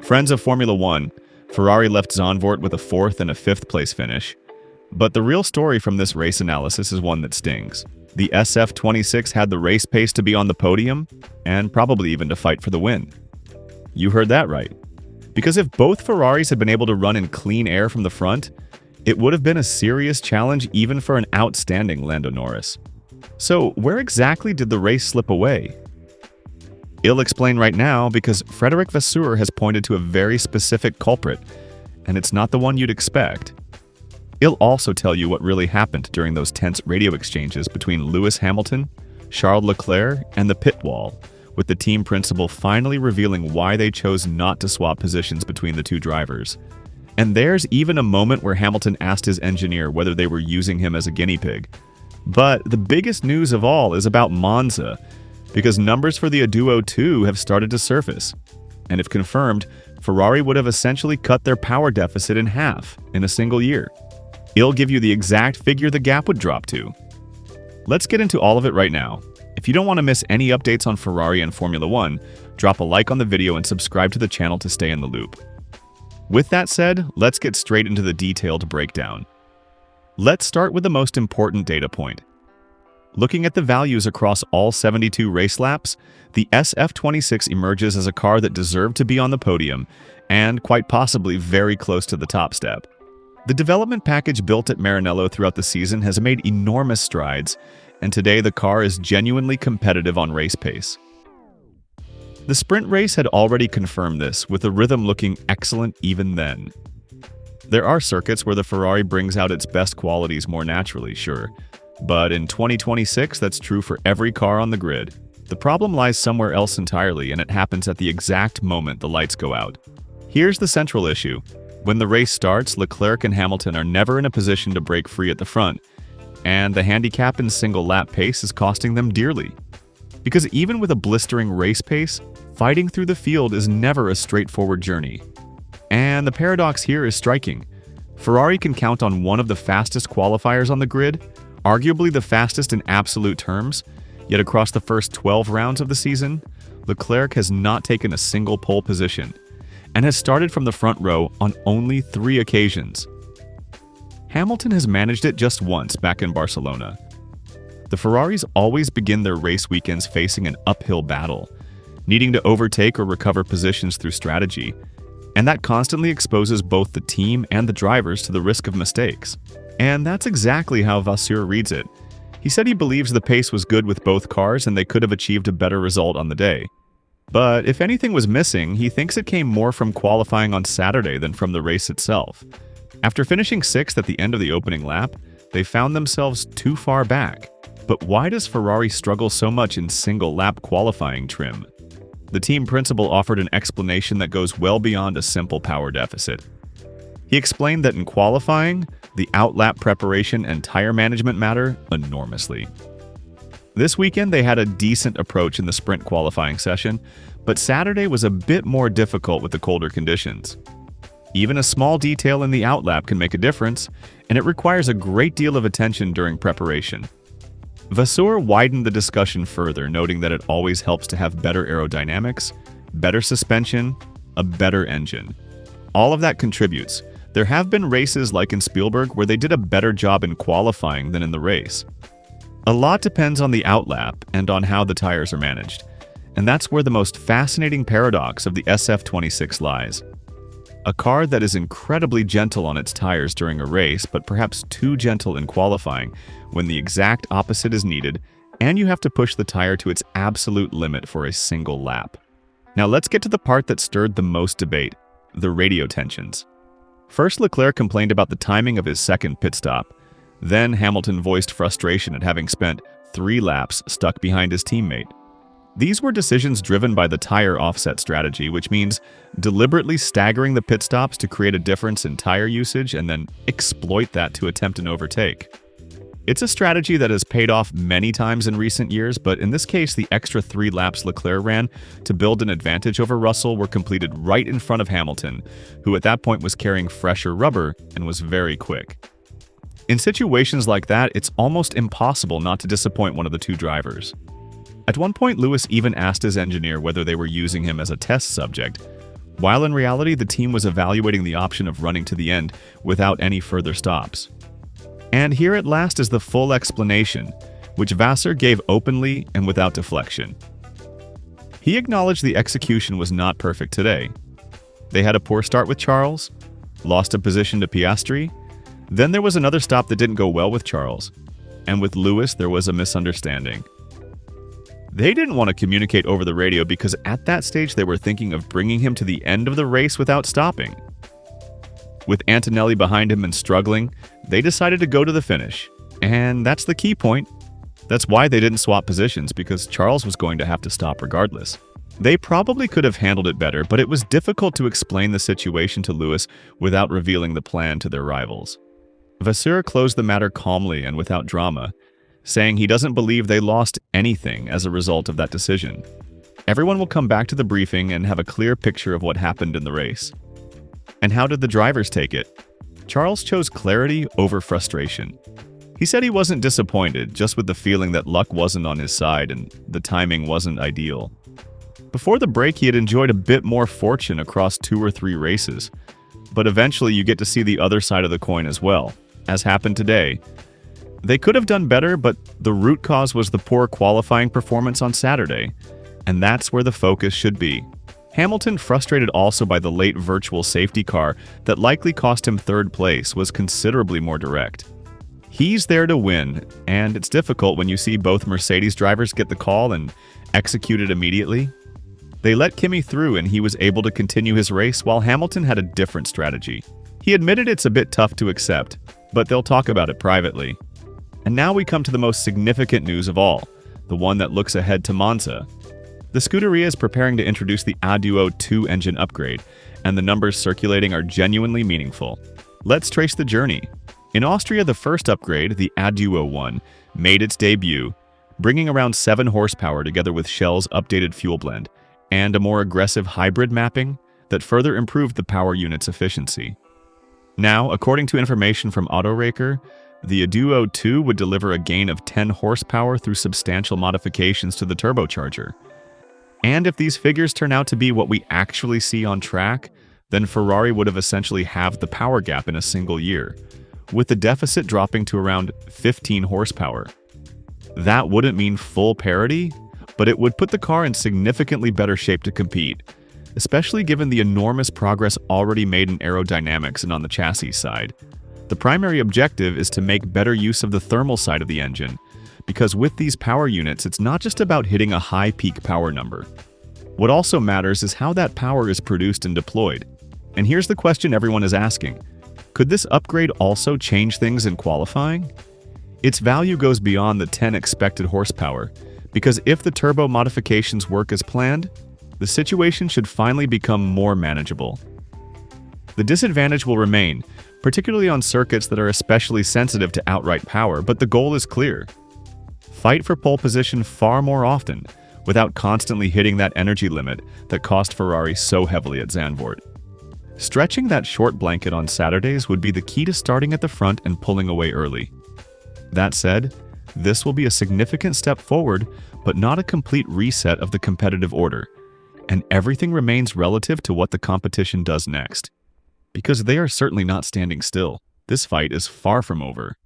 Friends of Formula One, Ferrari left Zandvoort with a 4th and a 5th place finish. But the real story from this race analysis is one that stings. The SF26 had the race pace to be on the podium, and probably even to fight for the win. You heard that right. Because if both Ferraris had been able to run in clean air from the front, it would have been a serious challenge even for an outstanding Lando Norris. So where exactly did the race slip away? I'll explain right now because Frederic Vasseur has pointed to a very specific culprit, and it's not the one you'd expect. I'll also tell you what really happened during those tense radio exchanges between Lewis Hamilton, Charles Leclerc, and the pit wall, with the team principal finally revealing why they chose not to swap positions between the two drivers. And there's even a moment where Hamilton asked his engineer whether they were using him as a guinea pig. But the biggest news of all is about Monza, because numbers for the ADUO 2 have started to surface. And if confirmed, Ferrari would have essentially cut their power deficit in half in a single year. I'll give you the exact figure the gap would drop to. Let's get into all of it right now. If you don't want to miss any updates on Ferrari and Formula One, drop a like on the video and subscribe to the channel to stay in the loop. With that said, let's get straight into the detailed breakdown. Let's start with the most important data point. Looking at the values across all 72 race laps, the SF26 emerges as a car that deserved to be on the podium, and quite possibly very close to the top step. The development package built at Maranello throughout the season has made enormous strides, and today the car is genuinely competitive on race pace. The sprint race had already confirmed this, with the rhythm looking excellent even then. There are circuits where the Ferrari brings out its best qualities more naturally, sure, but in 2026 that's true for every car on the grid. The problem lies somewhere else entirely, and it happens at the exact moment the lights go out. Here's the central issue. When the race starts, Leclerc and Hamilton are never in a position to break free at the front, and the handicap in single lap pace is costing them dearly. Because even with a blistering race pace, fighting through the field is never a straightforward journey. And the paradox here is striking. Ferrari can count on one of the fastest qualifiers on the grid, arguably the fastest in absolute terms, yet across the first 12 rounds of the season, Leclerc has not taken a single pole position, and has started from the front row on only 3 occasions. Hamilton has managed it just once back in Barcelona. The Ferraris always begin their race weekends facing an uphill battle, needing to overtake or recover positions through strategy, and that constantly exposes both the team and the drivers to the risk of mistakes. And that's exactly how Vasseur reads it. He said he believes the pace was good with both cars and they could have achieved a better result on the day. But if anything was missing, he thinks it came more from qualifying on Saturday than from the race itself. After finishing 6th at the end of the opening lap, they found themselves too far back. But why does Ferrari struggle so much in single-lap qualifying trim? The team principal offered an explanation that goes well beyond a simple power deficit. He explained that in qualifying, the out-lap preparation and tire management matter enormously. This weekend they had a decent approach in the sprint qualifying session, but Saturday was a bit more difficult with the colder conditions. Even a small detail in the outlap can make a difference, and it requires a great deal of attention during preparation. Vasseur widened the discussion further, noting that it always helps to have better aerodynamics, better suspension, a better engine. All of that contributes. There have been races like in Spielberg where they did a better job in qualifying than in the race. A lot depends on the outlap and on how the tires are managed, and that's where the most fascinating paradox of the SF26 lies. A car that is incredibly gentle on its tires during a race, but perhaps too gentle in qualifying when the exact opposite is needed, and you have to push the tire to its absolute limit for a single lap. Now let's get to the part that stirred the most debate, the radio tensions. First, Leclerc complained about the timing of his second pit stop. Then Hamilton voiced frustration at having spent 3 laps stuck behind his teammate. These were decisions driven by the tire offset strategy, which means deliberately staggering the pit stops to create a difference in tire usage and then exploit that to attempt an overtake. It's a strategy that has paid off many times in recent years, but in this case, the extra 3 laps Leclerc ran to build an advantage over Russell were completed right in front of Hamilton, who at that point was carrying fresher rubber and was very quick. In situations like that, it's almost impossible not to disappoint one of the two drivers. At one point, Lewis even asked his engineer whether they were using him as a test subject, while in reality the team was evaluating the option of running to the end without any further stops. And here at last is the full explanation, which Vasseur gave openly and without deflection. He acknowledged the execution was not perfect today. They had a poor start with Charles, lost a position to Piastri, then there was another stop that didn't go well with Charles, and with Lewis there was a misunderstanding. They didn't want to communicate over the radio because at that stage they were thinking of bringing him to the end of the race without stopping. With Antonelli behind him and struggling, they decided to go to the finish, and that's the key point. That's why they didn't swap positions, because Charles was going to have to stop regardless. They probably could have handled it better, but it was difficult to explain the situation to Lewis without revealing the plan to their rivals. Vasseur closed the matter calmly and without drama, saying he doesn't believe they lost anything as a result of that decision. Everyone will come back to the briefing and have a clear picture of what happened in the race. And how did the drivers take it? Charles chose clarity over frustration. He said he wasn't disappointed, just with the feeling that luck wasn't on his side and the timing wasn't ideal. Before the break, he had enjoyed a bit more fortune across 2 or 3 races, but eventually you get to see the other side of the coin as well, as happened today. They could have done better, but the root cause was the poor qualifying performance on Saturday, and that's where the focus should be. Hamilton, frustrated also by the late virtual safety car that likely cost him 3rd place, was considerably more direct. He's there to win, and it's difficult when you see both Mercedes drivers get the call and execute it immediately. They let Kimi through and he was able to continue his race while Hamilton had a different strategy. He admitted it's a bit tough to accept, but they'll talk about it privately. And now we come to the most significant news of all, the one that looks ahead to Monza. The Scuderia is preparing to introduce the ADUO 2 engine upgrade, and the numbers circulating are genuinely meaningful. Let's trace the journey. In Austria, the first upgrade, the ADUO 1, made its debut, bringing around 7 horsepower together with Shell's updated fuel blend, and a more aggressive hybrid mapping that further improved the power unit's efficiency. Now, according to information from Autoraker, the ADUO 2 would deliver a gain of 10 horsepower through substantial modifications to the turbocharger. And if these figures turn out to be what we actually see on track, then Ferrari would have essentially halved the power gap in a single year, with the deficit dropping to around 15 horsepower. That wouldn't mean full parity, but it would put the car in significantly better shape to compete, especially given the enormous progress already made in aerodynamics and on the chassis side. The primary objective is to make better use of the thermal side of the engine, because with these power units, it's not just about hitting a high peak power number. What also matters is how that power is produced and deployed. And here's the question everyone is asking. Could this upgrade also change things in qualifying? Its value goes beyond the 10 expected horsepower, because if the turbo modifications work as planned, the situation should finally become more manageable. The disadvantage will remain, particularly on circuits that are especially sensitive to outright power, but the goal is clear. Fight for pole position far more often, without constantly hitting that energy limit that cost Ferrari so heavily at Zandvoort. Stretching that short blanket on Saturdays would be the key to starting at the front and pulling away early. That said, this will be a significant step forward, but not a complete reset of the competitive order, and everything remains relative to what the competition does next. Because they are certainly not standing still. This fight is far from over.